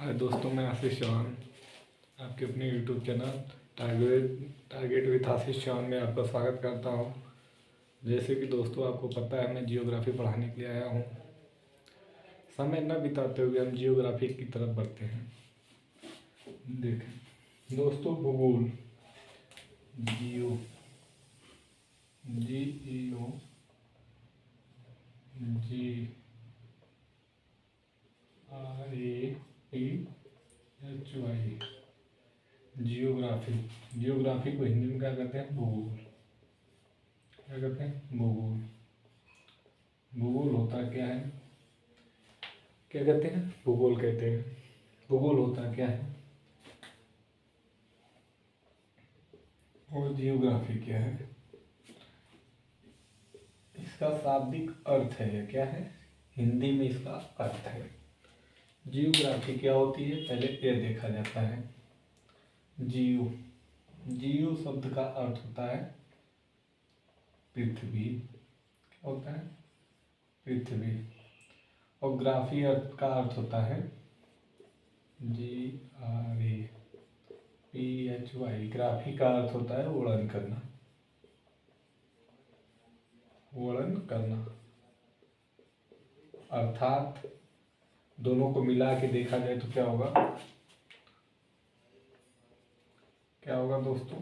हाय दोस्तों, मैं आशीष चौहान आपके अपने YouTube channel target with Ashish Chauhan में आपका स्वागत करता हूं। जैसे कि दोस्तों आपको पता है, मैं जियोग्राफी पढ़ाने के लिए आया हूं। समय न बिताते हुए हम जियोग्राफी की तरफ बढ़ते हैं। देखें दोस्तों, भूगोल जियो GEO GRAPHY जियोग्राफी। जियोग्राफी को हिंदी में क्या कहते हैं? भूगोल। क्या कहते हैं? भूगोल। भूगोल होता क्या है? क्या कहते हैं? भूगोल कहते हैं। भूगोल होता क्या है और जियोग्राफी क्या है? इसका शाब्दिक अर्थ है, क्या है? हिंदी में इसका अर्थ है। जियोग्राफी क्या होती है, पहले ये देखा जाता है। जियो शब्द का अर्थ होता है पृथ्वी। क्या होता है? पृथ्वी। और ग्राफी अर्थ का अर्थ होता है GRAPHY। ग्राफी का अर्थ होता है वर्णन करना। वर्णन करना अर्थात दोनों को मिला के देखा जाए तो क्या होगा? क्या होगा दोस्तों?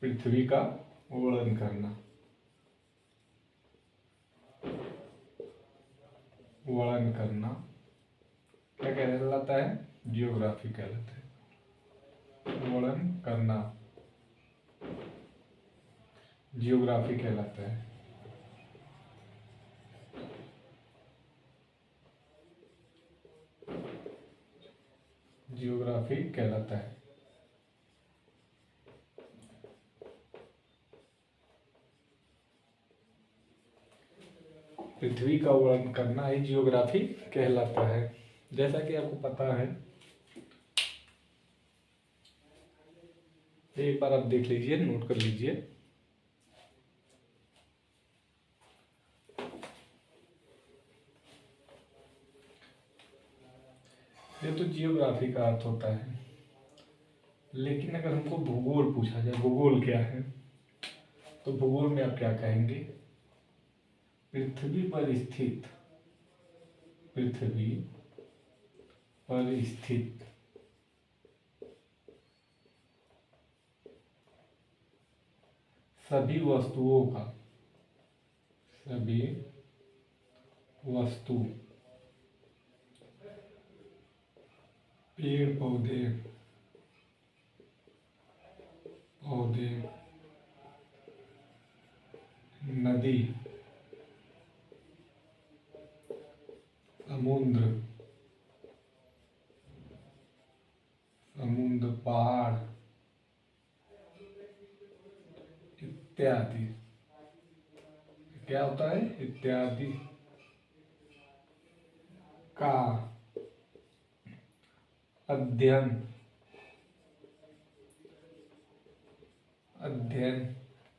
पृथ्वी का वर्णन करना। वर्णन करना क्या कहलाता है? जियोग्राफी कहलाता है। वर्णन करना जियोग्राफी कहलाता है। जियोग्राफी कहलाता है। पृथ्वी का वर्णन करना ही जियोग्राफी कहलाता है। जैसा कि आपको पता है, एक बार आप देख लीजिए, नोट कर लीजिए। ये तो जियोग्राफी का अर्थ होता है, लेकिन अगर हमको भूगोल पूछा जाए, भूगोल क्या है, तो भूगोल में आप क्या कहेंगे? पृथ्वी पर स्थित सभी वस्तुओं का, सभी वस्तु, पेड़ पौधे, नदी, समुद्र, पहाड़ इत्यादि। क्या होता है? इत्यादि का अध्ययन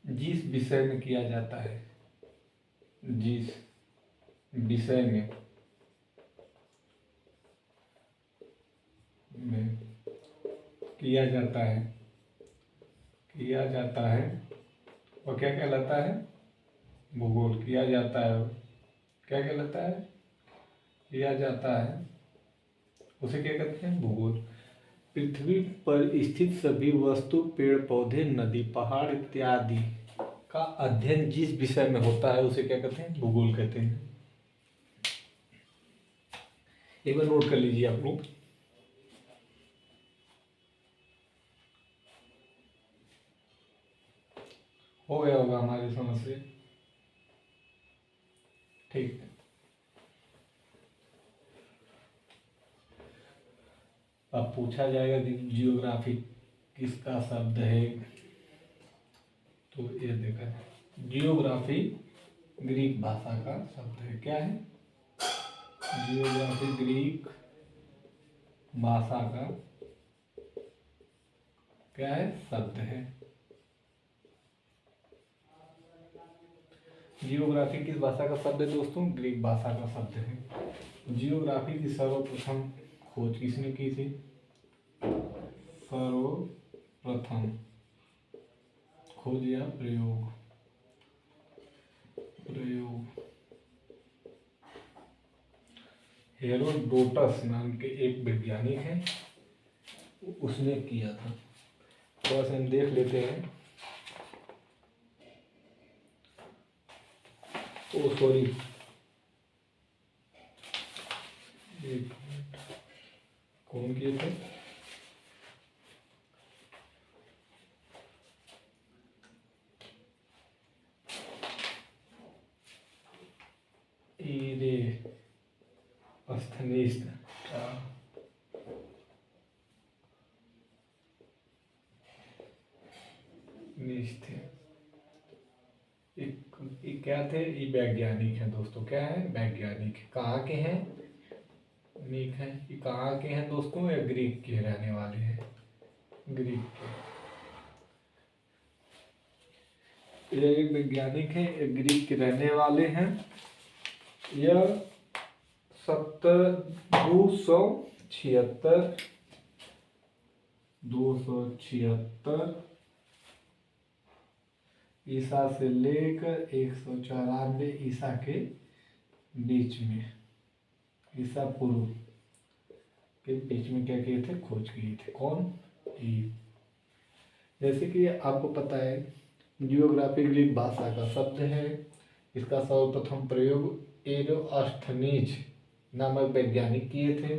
जिस विषय में किया जाता है, जिस विषय में किया जाता है और क्या कहलाता है? भूगोल। किया जाता है, क्या कहलाता है? किया जाता है, उसे क्या कहते हैं? भूगोल। पृथ्वी पर स्थित सभी वस्तु, पेड़ पौधे, नदी, पहाड़ इत्यादि का अध्ययन जिस विषय में होता है उसे क्या कहते हैं? भूगोल कहते हैं। एक बार नोट कर लीजिए आप लोग। हो गया होगा हमारी समझ से? ठीक है। अब पूछा जाएगा कि जियोग्राफी किसका शब्द है, तो ये देखा, जियोग्राफी ग्रीक भाषा का शब्द है। क्या है? जियोग्राफी ग्रीक भाषा का क्या है? शब्द है। जियोग्राफी किस भाषा का शब्द है दोस्तों? ग्रीक भाषा का शब्द है। जियोग्राफी की सर्वप्रथम खोज किसने की थी? सर्वप्रथम खोज या प्रयोग, हेरोडोटस नाम के एक वैज्ञानिक हैं, उसने किया था। थोड़ा सा हम देख लेते हैं। ओ सॉरी, एक मिनट, कौन किए थे? अस्थनीस थे। एक क्या थे? ये वैज्ञानिक हैं दोस्तों। क्या है? वैज्ञानिक। कहाँ के हैं? नीक है। ये कहाँ के हैं दोस्तों? ये ग्रीक के रहने वाले हैं, ग्रीक के। ये एक वैज्ञानिक है, ये ग्रीक के रहने वाले हैं। यह 276 ईसा से लेकर 194 ईसा के बीच में, ईसा पूर्व के बीच में क्या किए थे? खोज किए थे। कौन? जैसे कि आपको पता है जियोग्राफी ग्रीक भाषा का शब्द है। इसका सर्वप्रथम प्रयोग एरोस्थनीज नामक वैज्ञानिक किए थे।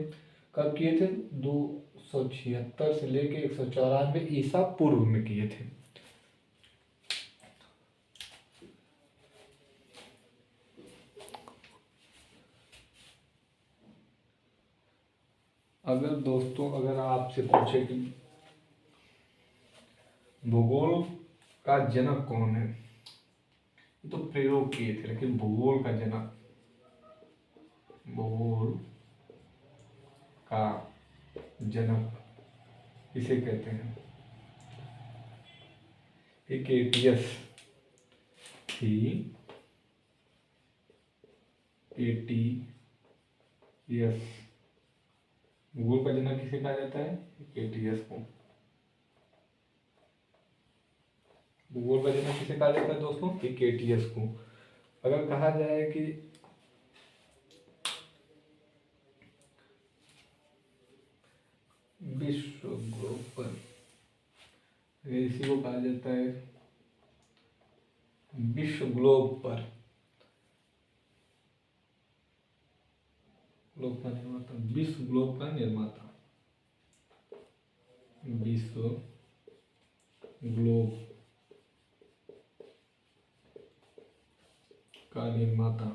कब किए थे? 276 से लेकर 194 ईसा पूर्व में किए थे। अगर दोस्तों अगर आपसे पूछे कि भूगोल का जनक कौन है, तो प्रयोग किए थे, लेकिन भूगोल का जनक, भूगोल का जनक किसे कहते हैं? हिकेटियस थी। एटीयस भूगोल का जनक किसे कहा जाता है? हिकेटियस को। भूगोल का जनक किसे कहा जाता है दोस्तों? हिकेटियस को। अगर कहा जाए कि विश्व ग्लोब पर, इसी को कहा जाता है विश्व ग्लोब पर, ग्लोब का निर्माता, विश्व ग्लोब का निर्माता, विश्व ग्लोब का निर्माता,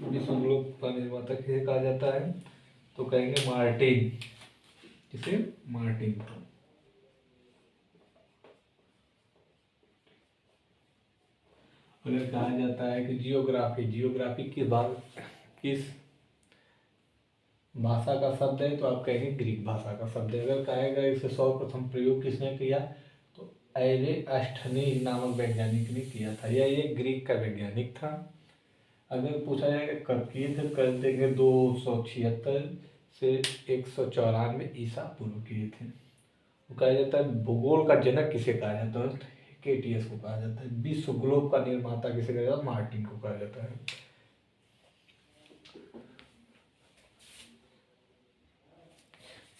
विश्व ग्लोब का निर्माता किसे कहा जाता है? तो कहेंगे मार्टिन। किसे? मार्टिन। अगर कहा जाता है कि जियोग्राफी, जियोग्राफी किस भाषा का शब्द है, तो आप कहेंगे ग्रीक भाषा का शब्द है। अगर कहेगा इसे सर्वप्रथम प्रयोग किसने किया, तो एरेस्थनीज नामक वैज्ञानिक ने किया था। यह एक ग्रीक का वैज्ञानिक था। अगर पूछा जाएगा कब किए थे, कर देंगे 276 से 194 ईसा पूर्व किए थे। वो कहा जाता है भूगोल का जनक किसे कहा जाता है? केटीएस को कहा जाता है। विश्व ग्लोब का निर्माता किसे कहा जाता है? मार्टिन को कहा जाता है।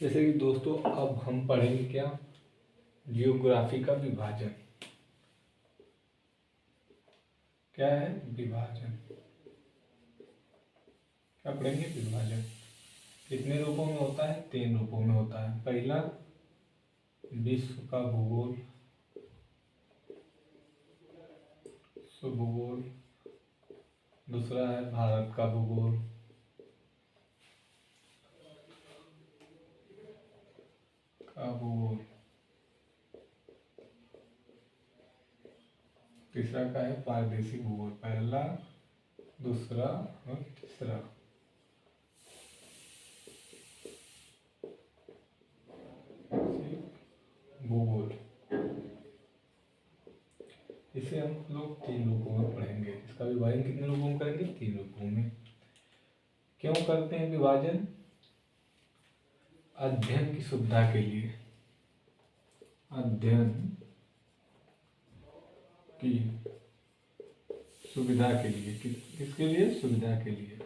जैसे कि दोस्तों अब हम पढ़ेंगे क्या? जियोग्राफी का विभाजन। क्या है? विभाजन। क्या पढ़ेंगे? विभाजन। कितने रूपों में होता है? 3 रूपों में होता है। पहला विश्व का भूगोल, भूगोल। दूसरा है भारत का भूगोल, तीसरा का है पारदेशी भूगोल। पहला, दूसरा और तीसरा। भूगोल। इस इसे हम लोग 3 रूपों में पढ़ेंगे। इसका विभाजन कितने रूपों में करेंगे? 3 रूपों में। क्यों करते हैं विभाजन? अध्ययन की सुविधा के लिए। अध्ययन की सुविधा के लिए। किसके लिए? सुविधा के लिए।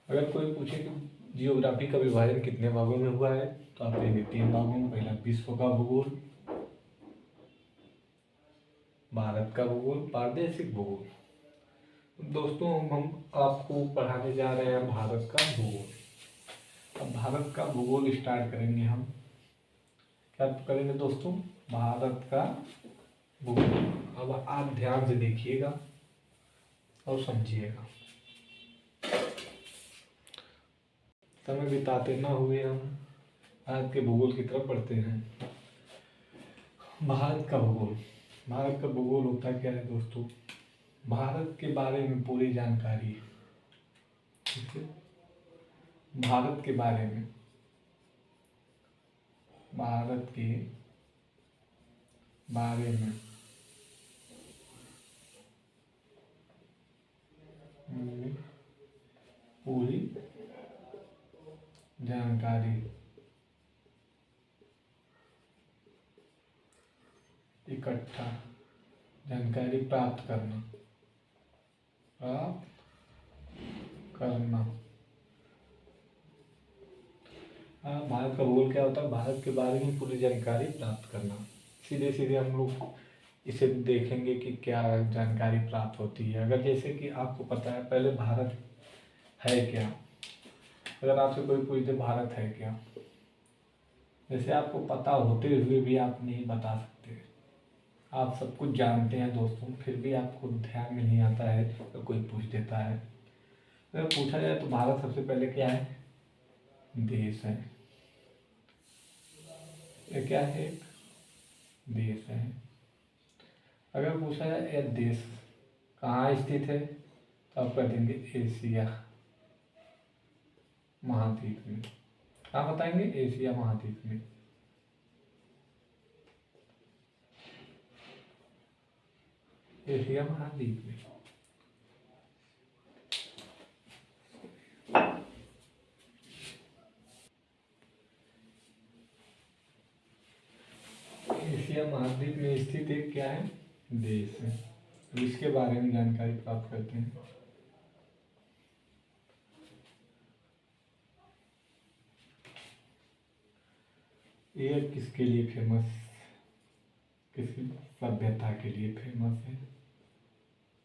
अगर कोई पूछे कि जियोग्राफी का विभाजन कितने भागों में हुआ है, तो आप कहेंगे 3 भागों में। पहला विश्व का भूगोल, भारत का भूगोल, प्रादेशिक भूगोल। दोस्तों हम आपको पढ़ाने जा रहे हैं भारत का भूगोल। अब भारत का भूगोल स्टार्ट करेंगे हम। क्या करेंगे दोस्तों? भारत का भूगोल। अब आप ध्यान से देखिएगा और समझिएगा। समय बिताते ना हुए हम भारत के भूगोल की तरफ बढ़ते हैं। भारत का भूगोल। भारत का भूगोल होता क्या है दोस्तों? भारत के बारे में पूरी जानकारी। भारत के बारे में, भारत के बारे में पूरी जानकारी इकट्ठा, जानकारी प्राप्त करना, प्राप्त करना। भारत का भूगोल क्या होता है? भारत के बारे में पूरी जानकारी प्राप्त करना। सीधे सीधे हम लोग इसे देखेंगे कि क्या जानकारी प्राप्त होती है। अगर जैसे कि आपको पता है, पहले भारत है क्या? अगर आपसे कोई पूछे भारत है क्या, जैसे आपको पता होते हुए भी आप नहीं बता सकते। आप सब कुछ जानते हैं दोस्तों, फिर भी आपको ध्यान में नहीं आता है तो कोई पूछ देता है। अगर पूछा जाए तो भारत सबसे पहले क्या है? देश है। ये क्या है? एक देश है। अगर पूछा जाए यह देश कहाँ स्थित है, तो आप कह देंगे एशिया महाद्वीप में। कहाँ बताएंगे? एशिया महाद्वीप में। एशिया महाद्वीप में। एशिया महाद्वीप में स्थित एक क्या है? देश है। इसके बारे में जानकारी प्राप्त करते हैं। ये किसके लिए फेमस? किसी सभ्यता के लिए फेमस है।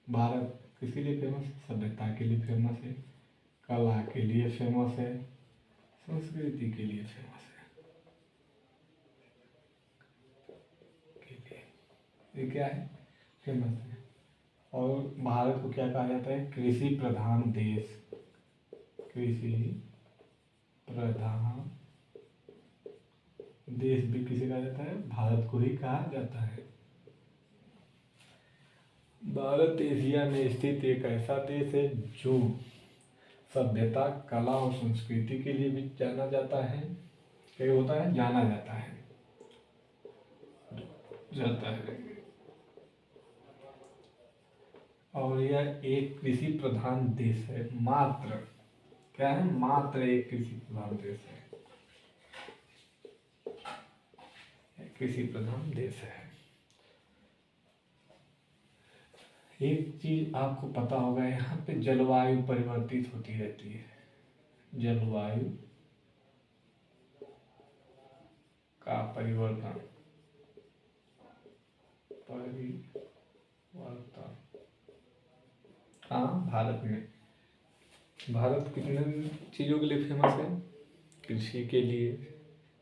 भारत किसके लिए फेमस? सभ्यता के लिए फेमस है, कला के लिए फेमस है, संस्कृति के लिए फेमस है। ये क्या है? फेमस है। और भारत को क्या कहा जाता है? कृषि प्रधान देश। कृषि प्रधान देश भी किसे कहा जाता है? भारत को ही कहा जाता है। भारत एशिया में स्थित एक ऐसा देश है जो सभ्यता, कला और संस्कृति के लिए भी जाना जाता है। क्या होता है? जाना जाता है। और यह एक कृषि प्रधान देश है। मात्र क्या है? मात्र एक कृषि प्रधान देश है। कृषि प्रधान देश है। एक चीज आपको पता होगा, यहाँ पे जलवायु परिवर्तित होती रहती है। जलवायु का परिवर्तन हाँ, भारत में। भारत कितने चीज़ों के लिए फेमस है? कृषि के लिए,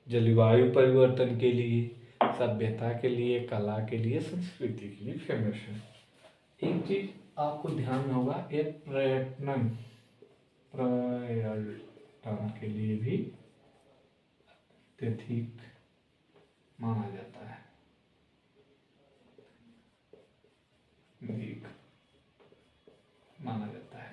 जलवायु परिवर्तन के लिए, सभ्यता के लिए, कला के लिए, संस्कृति के लिए फेमस है। एक चीज आपको ध्यान में होगा, ये पर्यटन के लिए भी अत्यधिक माना जाता है। माना जाता है।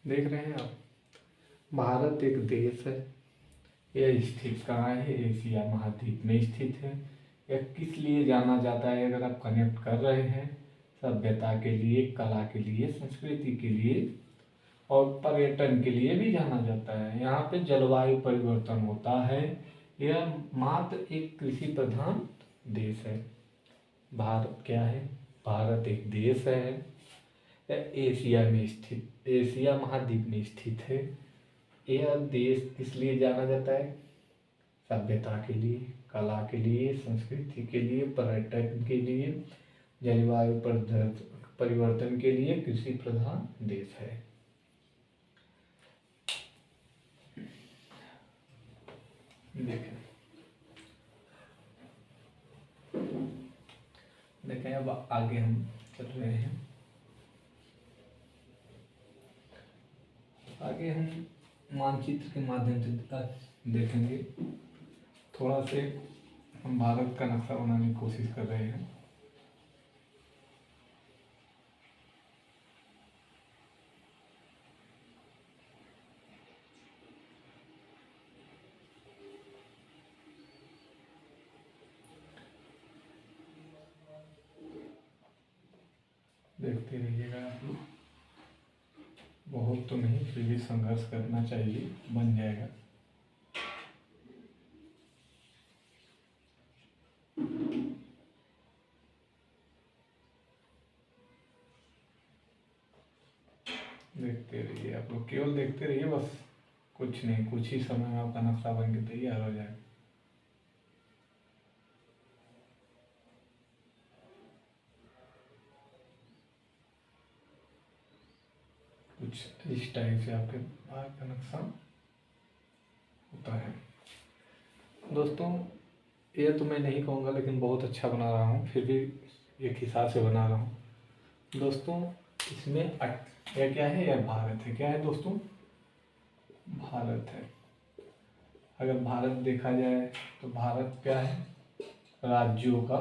देख रहे हैं आप, भारत एक देश है। यह स्थित कहाँ है? एशिया महाद्वीप में स्थित है। यह किस लिए जाना जाता है? अगर आप कनेक्ट कर रहे हैं, सभ्यता के लिए, कला के लिए, संस्कृति के लिए और पर्यटन के लिए भी जाना जाता है। यहाँ पे जलवायु परिवर्तन होता है। यह मात्र एक कृषि प्रधान देश है। भारत क्या है? भारत एक देश है। यह एशिया में स्थित, एशिया महाद्वीप में स्थित है। यह देश किस लिए जाना जाता है? सभ्यता के लिए, कला के लिए, संस्कृति के लिए, पर्यटन के लिए, जलवायु परिवर्तन के लिए कृषि प्रधान देश है। देखें अब आगे हम चल रहे हैं। आगे हम मानचित्र के माध्यम से देखेंगे। थोड़ा से हम भारत का नक्शा बनाने की कोशिश कर रहे हैं। देखते रहिएगा आप लोग। बहुत तो नहीं, फिर भी संघर्ष करना चाहिए, बन जाएगा। देखते रहिए आप लोग, केवल देखते रहिए बस, कुछ नहीं, कुछ ही समय में आपका नक्शा बन के तैयार हो जाएगा। कुछ इस टाइप से आपके भारत का नक्शा होता है। दोस्तों, ये तो मैं नहीं कहूँगा, लेकिन बहुत अच्छा बना रहा हूँ, फिर भी एक हिसाब से बना रहा हूँ। दोस्तों, इसमें यह क्या है? यह भारत है। क्या है दोस्तों? भारत है। अगर भारत देखा जाए तो भारत क्या है? राज्यों का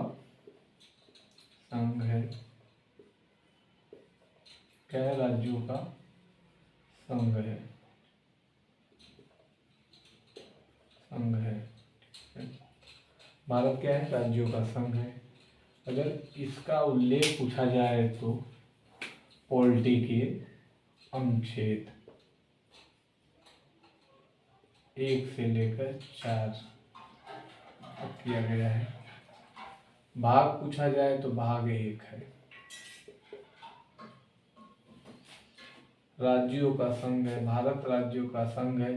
संघ है। क्या है? राज्यों का संघ है। संघ है। भारत क्या है? राज्यों का संघ है। अगर इसका उल्लेख पूछा जाए तो पॉलिटी के अनुच्छेद 1 से लेकर 4 तक किया गया है। भाग पूछा जाए तो भाग 1 है। राज्यों का संघ है, भारत राज्यों का संघ है।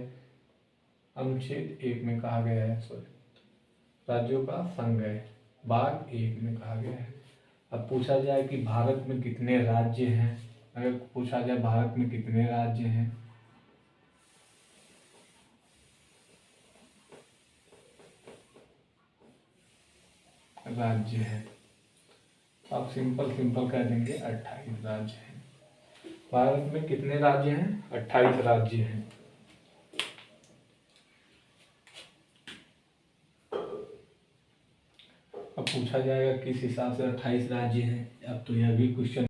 अनुच्छेद 1 में कहा गया है, सॉरी, राज्यों का संघ है, भाग 1 में कहा गया है। अब पूछा जाए कि भारत में कितने राज्य हैं, अगर पूछा जाए भारत में कितने राज्य हैं, राज्य है, आप सिंपल सिंपल कह देंगे 28 राज्य हैं। भारत में कितने राज्य हैं? 28 राज्य हैं। अब पूछा जाएगा किस हिसाब से 28 राज्य हैं। अब तो यह भी क्वेश्चन